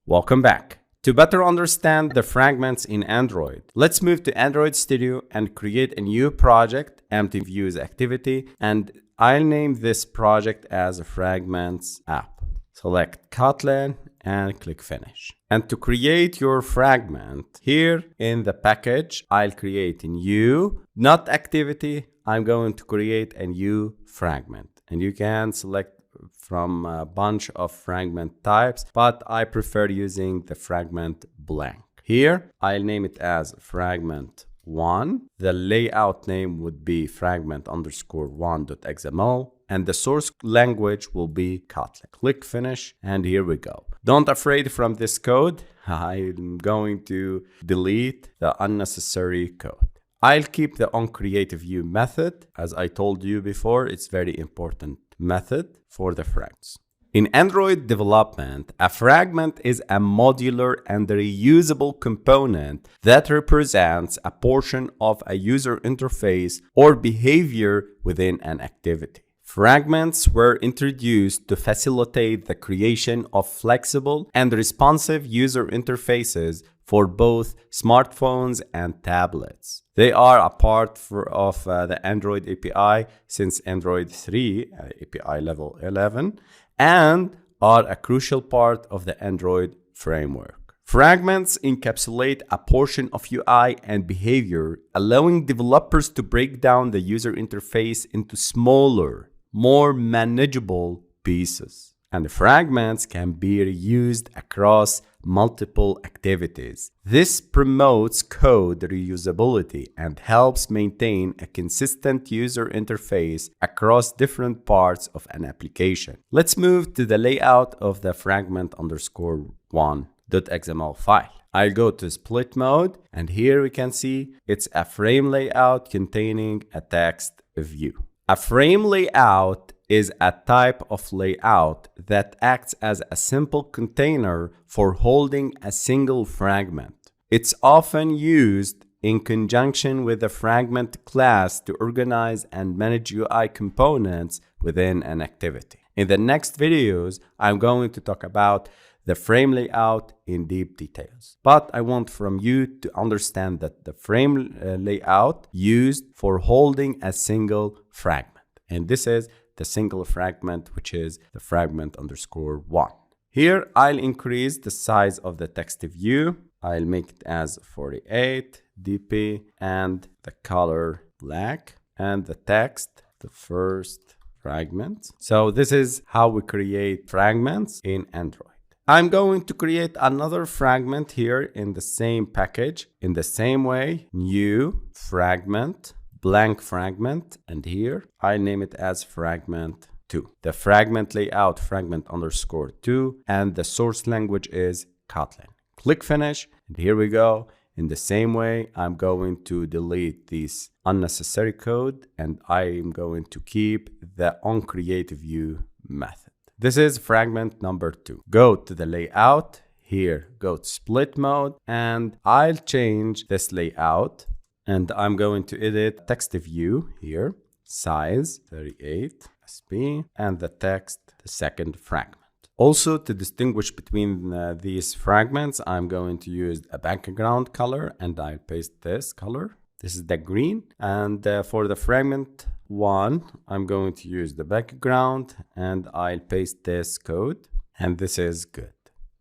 Welcome back. To better understand the fragments in Android, let's move to Android Studio and create a new project, empty views activity, and I'll name this project as a Fragments app. Select Kotlin and click Finish. And to create your fragment, here in the package, I'll create a new, not activity, I'm going to create a new fragment. And you can select from a bunch of fragment types, but I prefer using the fragment blank. Here, I'll name it as fragment 1. The layout name would be fragment_1.xml, and the source language will be Kotlin. Click Finish, and here we go. Don't afraid from this code. I'm going to delete the unnecessary code. I'll keep the onCreateView method. As I told you before, it's very important method for the fragments. In Android development, a fragment is a modular and reusable component that represents a portion of a user interface or behavior within an activity. Fragments were introduced to facilitate the creation of flexible and responsive user interfaces for both smartphones and tablets. They are a part of the Android API since Android 3, API level 11, and are a crucial part of the Android framework. Fragments encapsulate a portion of UI and behavior, allowing developers to break down the user interface into smaller, more manageable pieces. And the fragments can be reused across multiple activities. This promotes code reusability and helps maintain a consistent user interface across different parts of an application. Let's move to the layout of the fragment_1.xml file. I'll go to split mode, and here we can see it's a frame layout containing a text view. A frame layout is a type of layout that acts as a simple container for holding a single fragment. It's often used in conjunction with the fragment class to organize and manage UI components within an activity. In the next videos, I'm going to talk about the frame layout in deep details. But I want from you to understand that the frame layout used for holding a single fragment. And this is the single fragment, which is the fragment_1. Here, I'll increase the size of the text view. I'll make it as 48 dp and the color black and the text, the first fragment. So this is how we create fragments in Android. I'm going to create another fragment here in the same package. In the same way, new fragment, blank fragment, and here I name it as fragment 2. The fragment layout fragment_2, and the source language is Kotlin. Click Finish, and here we go. In the same way, I'm going to delete this unnecessary code, and I'm going to keep the onCreateView method. This is fragment number 2. Go to the layout, here go to split mode, and I'll change this layout. And I'm going to edit text view here, size 38 SP, and the text, the second fragment. Also, to distinguish between these fragments, I'm going to use a background color, and I'll paste this color. This is the green. And for the fragment 1, I'm going to use the background, and I'll paste this code, and this is good.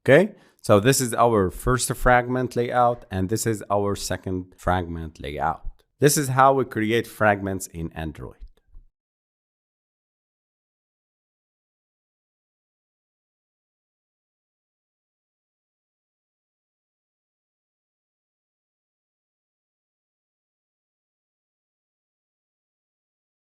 Okay. So this is our first fragment layout, and this is our second fragment layout. This is how we create fragments in Android.